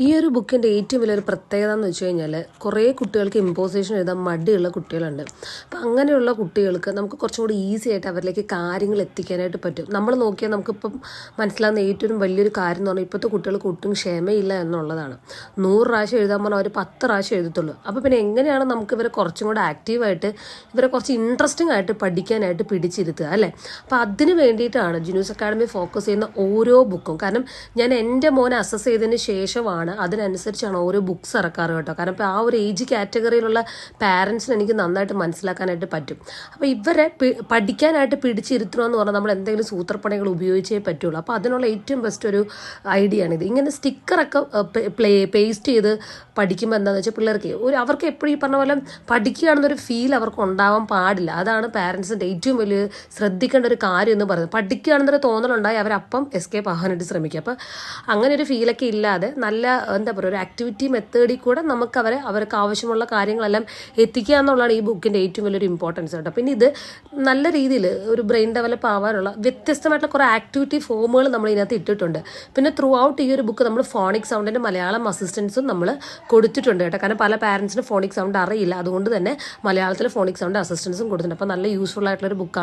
ഈ ഒരു ബുക്കിൻ്റെ ഏറ്റവും വലിയൊരു പ്രത്യേകത എന്ന് വെച്ച് കഴിഞ്ഞാൽ കുറേ കുട്ടികൾക്ക് ഇമ്പോസിഷൻ എഴുതാൻ മടിയുള്ള കുട്ടികളുണ്ട്. അപ്പം അങ്ങനെയുള്ള കുട്ടികൾക്ക് നമുക്ക് കുറച്ചും കൂടി ഈസി ആയിട്ട് അവരിലേക്ക് കാര്യങ്ങൾ എത്തിക്കാനായിട്ട് പറ്റും. നമ്മൾ നോക്കിയാൽ നമുക്കിപ്പം മനസ്സിലാകുന്ന ഏറ്റവും വലിയൊരു കാര്യം എന്ന് പറഞ്ഞാൽ ഇപ്പോഴത്തെ കുട്ടികൾക്ക് ഒട്ടും ക്ഷമയില്ല എന്നുള്ളതാണ്. 100 പ്രാവശ്യം എഴുതാൻ പറഞ്ഞാൽ അവർ 10 പ്രാവശ്യം എഴുതത്തുള്ളൂ. അപ്പോൾ പിന്നെ എങ്ങനെയാണ് നമുക്ക് ഇവരെ കുറച്ചും കൂടെ ആക്റ്റീവായിട്ട് ഇവരെ കുറച്ച് ഇൻട്രസ്റ്റിംഗ് ആയിട്ട് പഠിക്കാനായിട്ട് പിടിച്ചിരുത്തുക അല്ലേ? അപ്പോൾ അതിന് വേണ്ടിയിട്ടാണ് ജിനൂസ് അക്കാഡമി ഫോക്കസ് ചെയ്യുന്ന ഓരോ ബുക്കും. കാരണം ഞാൻ എൻ്റെ മോനെ അസസ് ചെയ്തതിന് ശേഷമാണ് അതിനനുസരിച്ചാണ് ഓരോ ബുക്സ് ഇറക്കാറ് കേട്ടോ. കാരണം ഇപ്പോൾ ആ ഒരു ഏജ് കാറ്റഗറിയിലുള്ള പാരൻസിന് എനിക്ക് നന്നായിട്ട് മനസ്സിലാക്കാനായിട്ട് പറ്റും. അപ്പോൾ ഇവരെ പഠിക്കാനായിട്ട് പിടിച്ചിരുത്തണമെന്ന് പറഞ്ഞാൽ നമ്മൾ എന്തെങ്കിലും സൂത്രപ്പണികൾ ഉപയോഗിച്ചേ പറ്റുള്ളൂ. അപ്പോൾ അതിനുള്ള ഏറ്റവും ബെസ്റ്റ് ഒരു ഐഡിയ ആണിത്. ഇങ്ങനെ സ്റ്റിക്കറൊക്കെ പേസ്റ്റ് ചെയ്ത് പഠിക്കുമ്പോൾ എന്താണെന്ന് വെച്ചാൽ പിള്ളേർക്ക് അവർക്ക് എപ്പോഴും ഈ പറഞ്ഞ പോലെ പഠിക്കുകയാണെന്നൊരു ഫീൽ അവർക്ക് ഉണ്ടാവാൻ പാടില്ല. അതാണ് പാരൻസിൻ്റെ ഏറ്റവും വലിയ ശ്രദ്ധിക്കേണ്ട ഒരു കാര്യം എന്ന് പറയുന്നത്. പഠിക്കുകയാണെന്നൊരു തോന്നലുണ്ടായി അവരപ്പം എസ്കേപ്പ് ആകാനായിട്ട് ശ്രമിക്കുക. അപ്പോൾ അങ്ങനെ ഒരു ഫീലൊക്കെ ഇല്ലാതെ നല്ല എന്താ പറയുക ഒരു ആക്ടിവിറ്റി മെത്തേഡിൽ കൂടെ നമുക്ക് അവർക്ക് ആവശ്യമുള്ള കാര്യങ്ങളെല്ലാം എത്തിക്കുക എന്നുള്ളതാണ് ഈ ബുക്കിൻ്റെ ഏറ്റവും വലിയൊരു ഇമ്പോർട്ടൻസ് കേട്ടോ. പിന്നെ ഇത് നല്ല രീതിയിൽ ഒരു ബ്രെയിൻ ഡെവലപ്പ് ആവാനുള്ള വ്യത്യസ്തമായിട്ടുള്ള കുറേ ആക്ടിവിറ്റി ഫോമുകൾ നമ്മൾ ഇതിനകത്ത് ഇട്ടിട്ടുണ്ട്. പിന്നെ ത്രൂ ഔട്ട് ഈ ഒരു ബുക്ക് നമ്മൾ ഫോണിക് സൗണ്ടിൻ്റെ മലയാളം അസിസ്റ്റൻസും നമ്മൾ കൊടുത്തിട്ടുണ്ട് കേട്ടോ. കാരണം പല പാരൻസിന് ഫോണിക് സൗണ്ട് അറിയില്ല, അതുകൊണ്ട് തന്നെ മലയാളത്തിൽ ഫോണിക് സൗണ്ട് അസിസ്റ്റൻസും കൊടുത്തിട്ടുണ്ട്. അപ്പോൾ നല്ല യൂസ്ഫുൾ ആയിട്ടുള്ളൊരു ബുക്കാണ്.